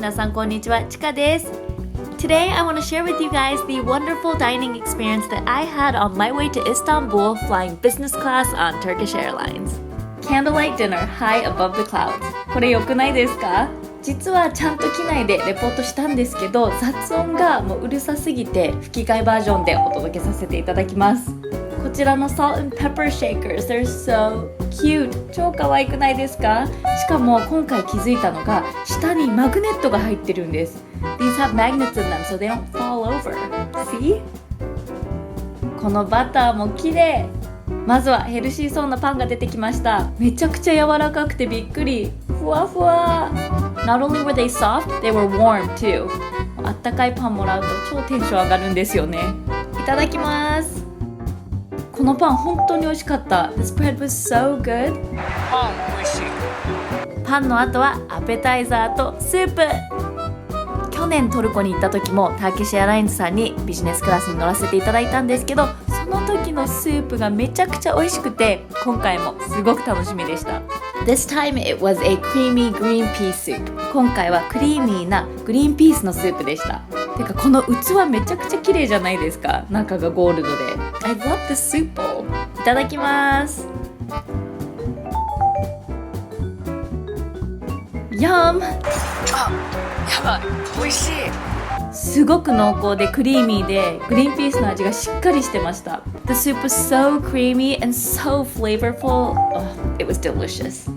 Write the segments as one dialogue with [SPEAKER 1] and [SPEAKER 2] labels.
[SPEAKER 1] 皆さんこんにちは、ちかです。Today I want to share with you guys the wonderful dining experience that I had on my way to Istanbul flying business class on Turkish Airlines. Candlelight dinner high above the clouds. これ良くないですか？実はちゃんと機内でレポートしたんですけど、雑音がもううるさすぎて吹き替えバージョンでお届けさせていただきます。こちらの Salt and Pepper Shakers, they're so cute. 超可愛くないですか？しかも今回気づいたのが下にマグネットが入ってるんです。These have magnets in them so they don't fall over. See? このバターも綺麗。まずはヘルシーそうなパンが出てきました。めちゃくちゃ柔らかくてびっくり。ふわふわ。Not only were they soft, they were warm too. あったかいパンもらうと超テンション上がるんですよね。いただきます。このパン本当に美味しかった。The spread was so good.
[SPEAKER 2] パン美味しい。
[SPEAKER 1] パンの後はアペタイザーとスープ。去年トルコに行った時もターキッシュエアラインズさんにビジネスクラスに乗らせていただいたんですけど、その時のスープがめちゃくちゃ美味しくて、今回もすごく楽しみでした。This time it was a creamy green pea soup. 今回はクリーミーなグリーンピースのスープでした。てかこの器めちゃくちゃ綺麗じゃないですか。中がゴールドで。I love the soup bowl. いただきます。Yum!
[SPEAKER 2] あ、やばい、美味しい。
[SPEAKER 1] すごく濃厚でクリーミーでグリーンピースの味がしっかりしてました。The soup was so creamy and so flavorful. Oh, it was delicious.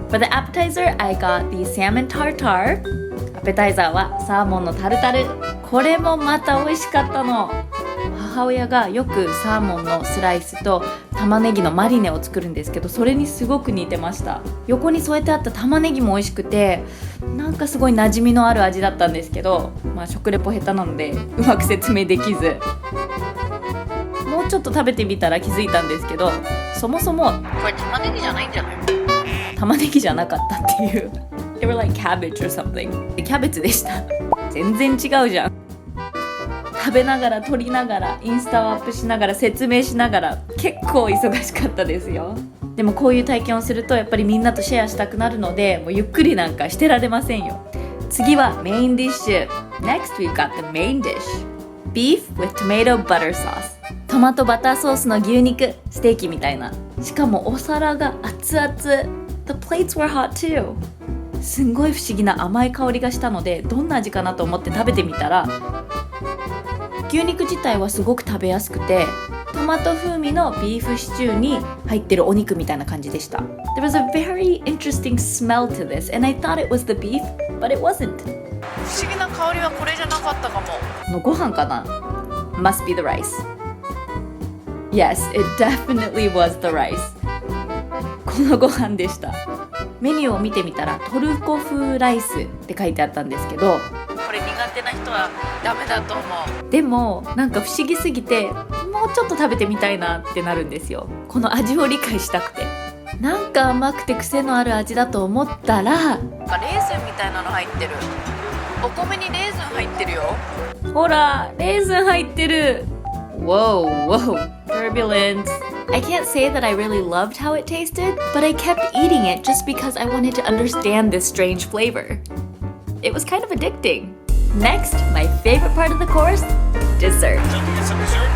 [SPEAKER 1] For the appetizer, I got the salmon tartare. アペタイザーはサーモンのタルタル。これもまた美味しかったの。母親がよくサーモンのスライスと玉ねぎのマリネを作るんですけど、それにすごく似てました。横に添えてあった玉ねぎも美味しくて、なんかすごい馴染みのある味だったんですけど、食レポ下手なのでうまく説明できず、もうちょっと食べてみたら気づいたんですけど、そもそも
[SPEAKER 2] これ玉ねぎじゃないんじゃない？
[SPEAKER 1] 玉ねぎじゃなかったっていう。They were like cabbage or something. キャベツでした。全然違うじゃん。食べながら撮りながらインスタをアップしながら説明しながら結構忙しかったですよ。でもこういう体験をするとやっぱりみんなとシェアしたくなるので、もうゆっくりなんかしてられませんよ。次はメインディッシュ。 Next we've got the main dish. Beef with tomato butter sauce. トマトバターソースの牛肉、ステーキみたいな。しかもお皿が熱々。The plates were hot too. すんごい不思議な甘い香りがしたので、どんな味かなと思って食べてみたら、牛肉自体はすごく食べやすくて、トマト風味のビーフシチューに入ってるお肉みたいな感じでした。There was a very interesting smell to this, and I thought it was the beef, but it wasn't.
[SPEAKER 2] 不思議な香りはこれじゃなかったかも。
[SPEAKER 1] のご飯かな？ Must be the rice. Yes, it definitely was the rice. このご飯でした。メニューを見てみたらトルコ風ライスって書いてあったんですけど、
[SPEAKER 2] これ苦手な人はダメだと思う。
[SPEAKER 1] でもなんか不思議すぎて、もうちょっと食べてみたいなってなるんですよ。この味を理解したくて。なんか甘くて癖のある味だと思ったら、
[SPEAKER 2] レーズンみたいなの入ってる。お米にレーズン入ってるよ。
[SPEAKER 1] ほら、レーズン入ってる。Whoa, whoa, turbulence. I can't say that I really loved how it tasted, but I kept eating it just because I wanted to understand this strange flavor. It was kind of addicting. Next, my favorite part of the course, dessert.
[SPEAKER 3] Can we get some dessert?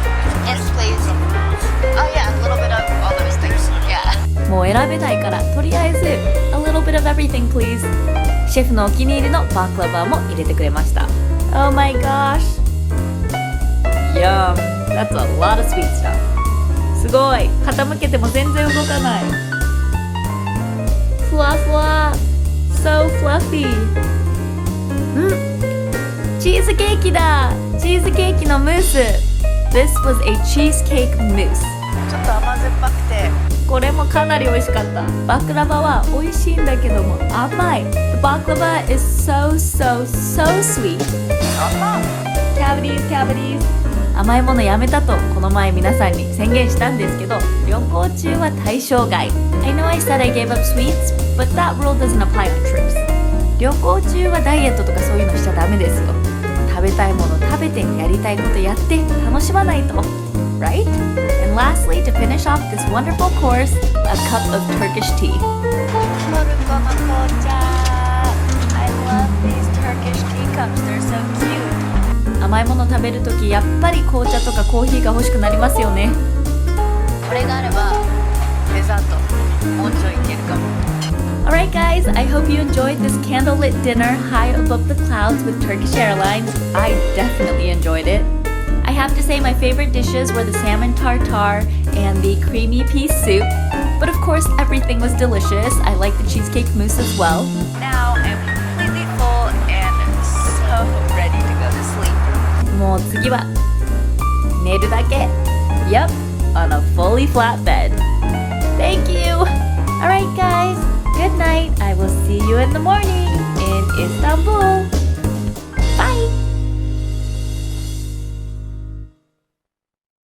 [SPEAKER 2] Yes, please. Oh yeah, a little bit of all those things. Yeah.
[SPEAKER 1] もう選べないからとりあえず a little bit of everything please. シェフのお気に入りのバークラバーも入れてくれました。Oh my gosh. Yum. That's a lot of sweet stuff. すごい。傾けても全然動かない。ふわふわ。So fluffy. チーズケーキだ。チーズケーキのムース。This was a cheesecake mousse.
[SPEAKER 2] ちょっと甘酸っぱくて、
[SPEAKER 1] これもかなり美味しかった。バクラバは美味しいんだけども甘い。The baklava is so sweet. Cavities. 甘いものやめたとこの前皆さんに宣言したんですけど、旅行中は対象外。I know I said I gave up sweets, but that rule doesn't apply on trips. 旅行中はダイエットとかそういうのしちゃダメですよ。食べたいもの食べて、やりたいことやって楽しまないと。Right? And lastly, to finish off this wonderful course, a cup of Turkish tea.
[SPEAKER 2] トルコの紅茶。I love these Turkish Turkish teacups. They're so cute.
[SPEAKER 1] 甘いもの食べるときやっぱり紅茶とかコーヒーが欲しくなりますよね。
[SPEAKER 2] これがあればデザートもうちょいいけるかも。
[SPEAKER 1] Alright guys, I hope you enjoyed this candlelit dinner high above the clouds with Turkish Airlines. I definitely enjoyed it. I have to say my favorite dishes were the salmon tartare and the creamy pea soup. But of course, everything was delicious. I like the cheesecake mousse as well.
[SPEAKER 2] Now I'm completely full and so ready to go to sleep.
[SPEAKER 1] もう次は寝るだけ。Yep, on a fully flat bed. Thank you! Alright guys, good night. I will see you in the morning in Istanbul.